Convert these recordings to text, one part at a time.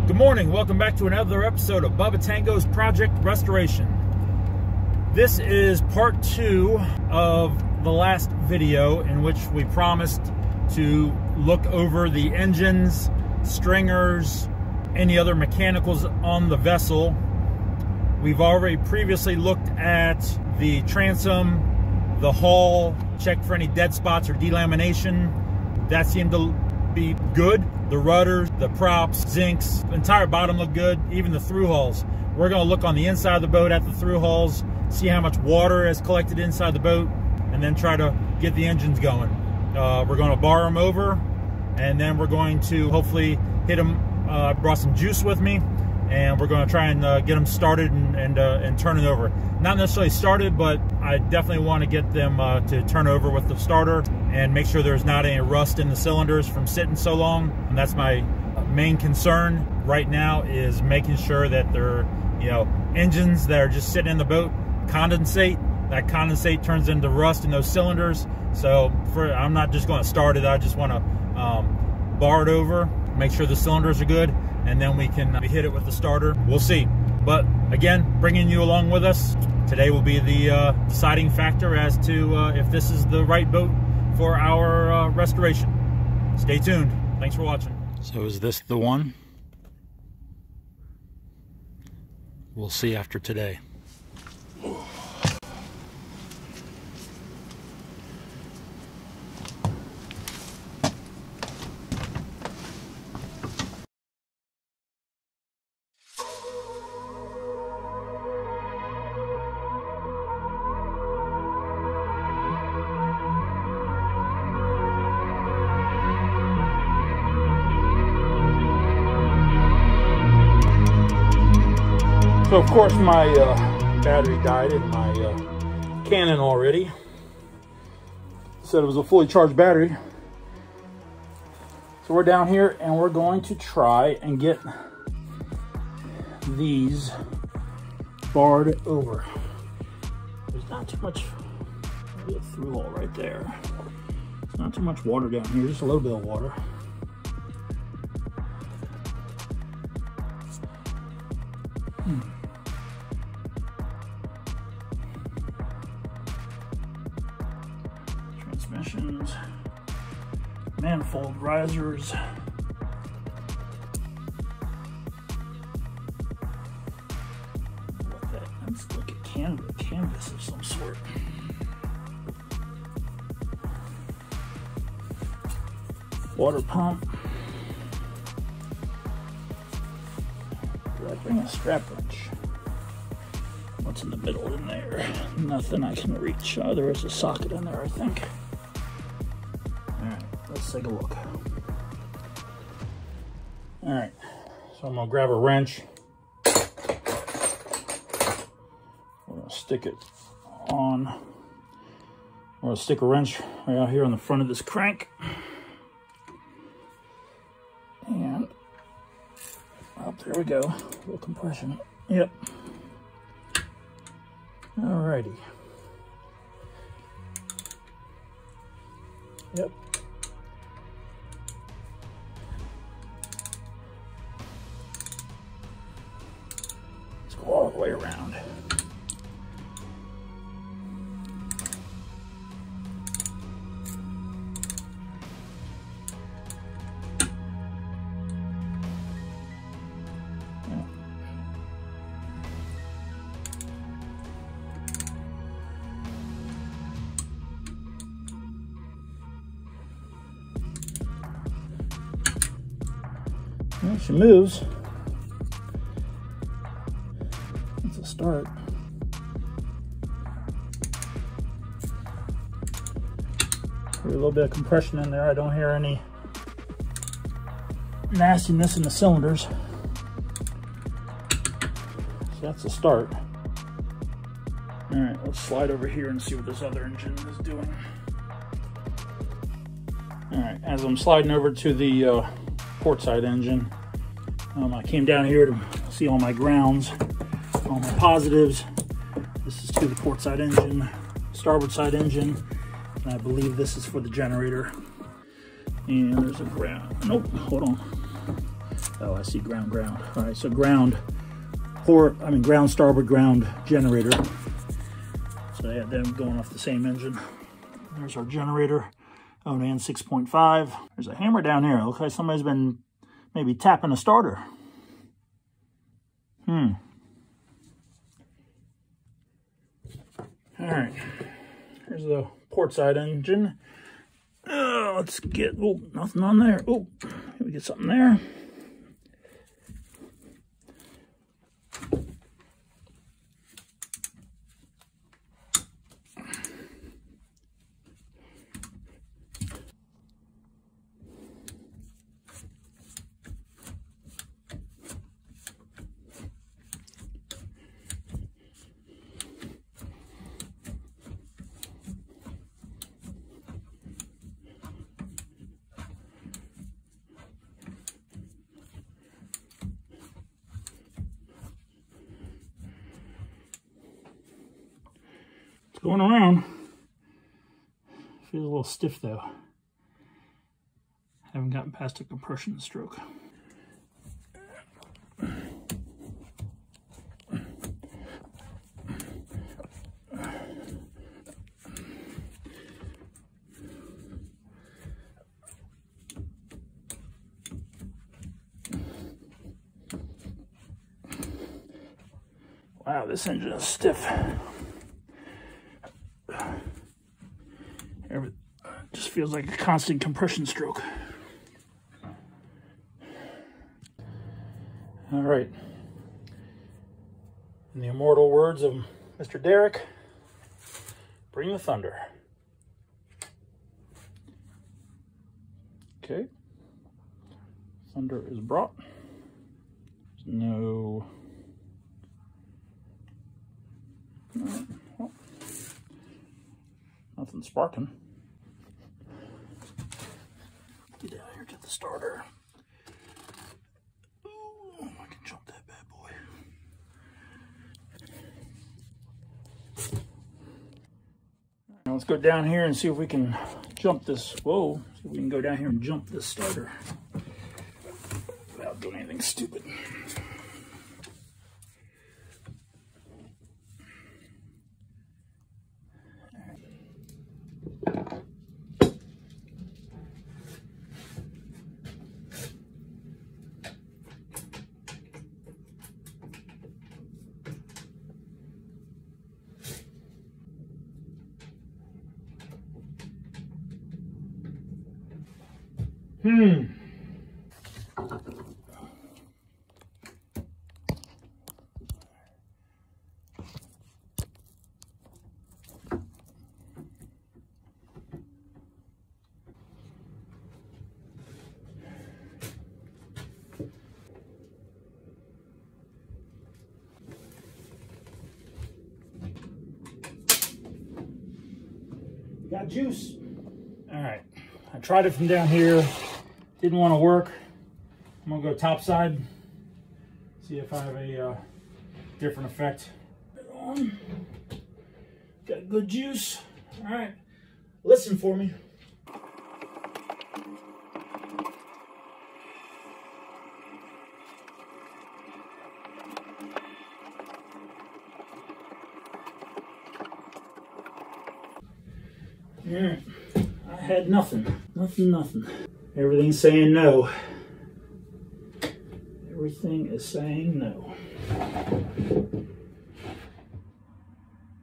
Good morning, welcome back to another episode of Bubba Tango's Project Restoration. This is part 2 of the last video in which we promised to look over the engines, stringers, any other mechanicals on the vessel. We've already previously looked at the transom, the hull, checked for any dead spots or delamination. That seemed to be good. The rudders, the props, zincs, the entire bottom looked good, even the through hulls. We're going to look on the inside of the boat at the through hulls, see how much water is collected inside the boat, and then try to get the engines going. We're going to bar them over, and then we're going to hopefully hit them. I brought some juice with me, and we're going to try and get them started and turn it over. Not necessarily started, but I definitely want to get them to turn over with the starter and make sure there's not any rust in the cylinders from sitting so long. And that's my main concern right now, is making sure that they're, engines that are just sitting in the boat condensate. That condensate turns into rust in those cylinders. So I'm not just going to start it. I just want to bar it over, make sure the cylinders are good, and then we can hit it with the starter. We'll see. But again, bringing you along with us today will be the deciding factor as to if this is the right boat for our restoration. Stay tuned. Thanks for watching. So is this the one? We'll see after today. So of course my battery died in my Canon already. Said it was a fully charged battery. So we're down here and we're going to try and get these barred over. There's not too much, maybe a through hole right there. There's not too much water down here, just a little bit of water. Transmissions, manifold risers. What that? That's like a canvas of some sort. Water pump. Did I bring a strap wrench? What's in the middle in there? Nothing I can reach. Oh, there is a socket in there, I think. Alright, let's take a look. Alright, so I'm going to grab a wrench. We're going to stick it on. We're going to stick a wrench right out here on the front of this crank. And, oh, there we go. A little compression. Yep. Alrighty. Yep. Let's go all the way around. Well, she moves. That's a start. Hear a little bit of compression in there. I don't hear any nastiness in the cylinders. So that's a start. All right, let's slide over here and see what this other engine is doing. All right, as I'm sliding over to the port side engine, I came down here to see all my grounds, all my positives. This is to the port side engine, starboard side engine, and I believe this is for the generator. And there's a ground. Nope, hold on. Oh, I see ground. All right, so ground starboard, ground generator. So they had them going off the same engine. There's our generator, Onan 6.5. There's a hammer down here. Looks like somebody's been maybe tapping a starter. All right, here's the port side engine. Let's get, oh, nothing on there. Oh, we get something there. Going around. Feels a little stiff though. Haven't gotten past a compression stroke. Wow, this engine is stiff. Just feels like a constant compression stroke. All right. In the immortal words of Mr. Derek, bring the thunder. Okay. Thunder is brought. There's no... well, nothing sparking. Get out here, get the starter. Ooh, I can jump that bad boy. Now let's go down here and see if we can jump this. Whoa, see if we can go down here and jump this starter without doing anything stupid. Got juice. All right, I tried it from down here. Didn't want to work. I'm gonna go top side. See if I have a different effect. Got good juice. All right, listen for me. Alright, I had nothing. Everything's saying no. Everything is saying no.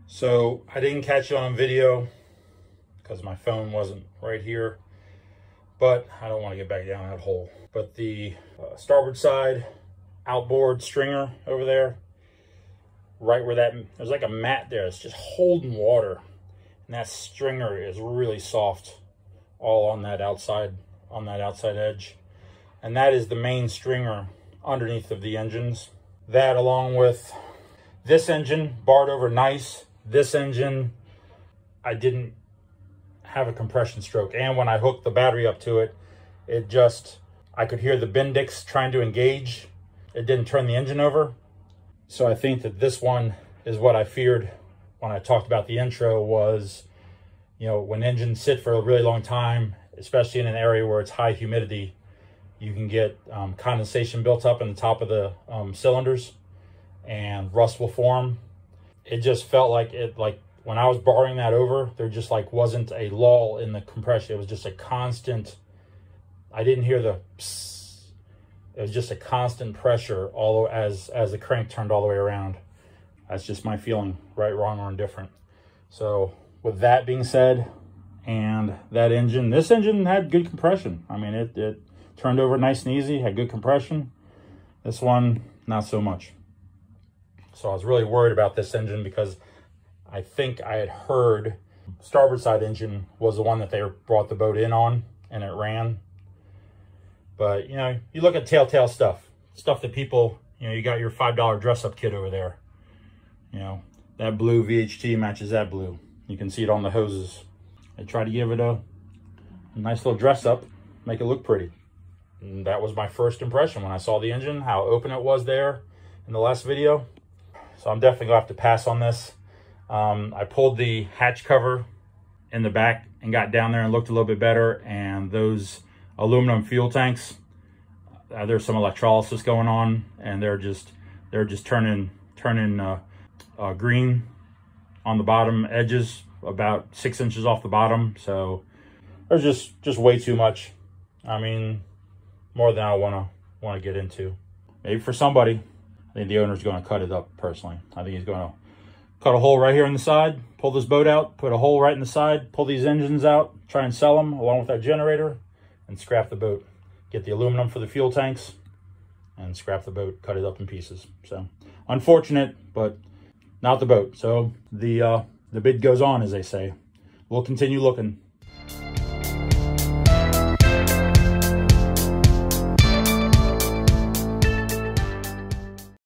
So I didn't catch it on video because my phone wasn't right here, but I don't want to get back down that hole. But the starboard side outboard stringer over there, right where there's like a mat there, it's just holding water. And that stringer is really soft all on that outside edge. And that is the main stringer underneath of the engines. That, along with this engine, barred over nice. This engine, I didn't have a compression stroke. And when I hooked the battery up to it, I could hear the Bendix trying to engage. It didn't turn the engine over. So I think that this one is what I feared when I talked about the intro was, you know, when engines sit for a really long time, especially in an area where it's high humidity, you can get condensation built up in the top of the cylinders, and rust will form. It just felt like when I was barring that over, there just like wasn't a lull in the compression. It was just a constant. I didn't hear the psst. It was just a constant pressure as the crank turned all the way around. That's just my feeling, right, wrong, or indifferent. So with that being said, and that engine, this engine had good compression. I mean, it turned over nice and easy, had good compression. This one, not so much. So I was really worried about this engine because I think I had heard starboard side engine was the one that they brought the boat in on, and it ran. But, you know, you look at telltale stuff that people, you know, you got your $5 dress-up kit over there. You know, that blue VHT matches that blue. You can see it on the hoses. I try to give it a nice little dress-up, make it look pretty. And that was my first impression when I saw the engine, how open it was there in the last video. So I'm definitely going to have to pass on this. I pulled the hatch cover in the back and got down there and looked a little bit better. And those aluminum fuel tanks, there's some electrolysis going on, and they're just turning green on the bottom edges, about 6 inches off the bottom. So there's just way too much. I mean, more than I want to get into. Maybe for somebody, I think the owner's going to cut it up personally. I think he's going to cut a hole right here in the side, pull this boat out, put a hole right in the side, pull these engines out, try and sell them along with that generator, and scrap the boat. Get the aluminum for the fuel tanks and scrap the boat, cut it up in pieces. So unfortunate, but not the boat. So the bid goes on, as they say. We'll continue looking.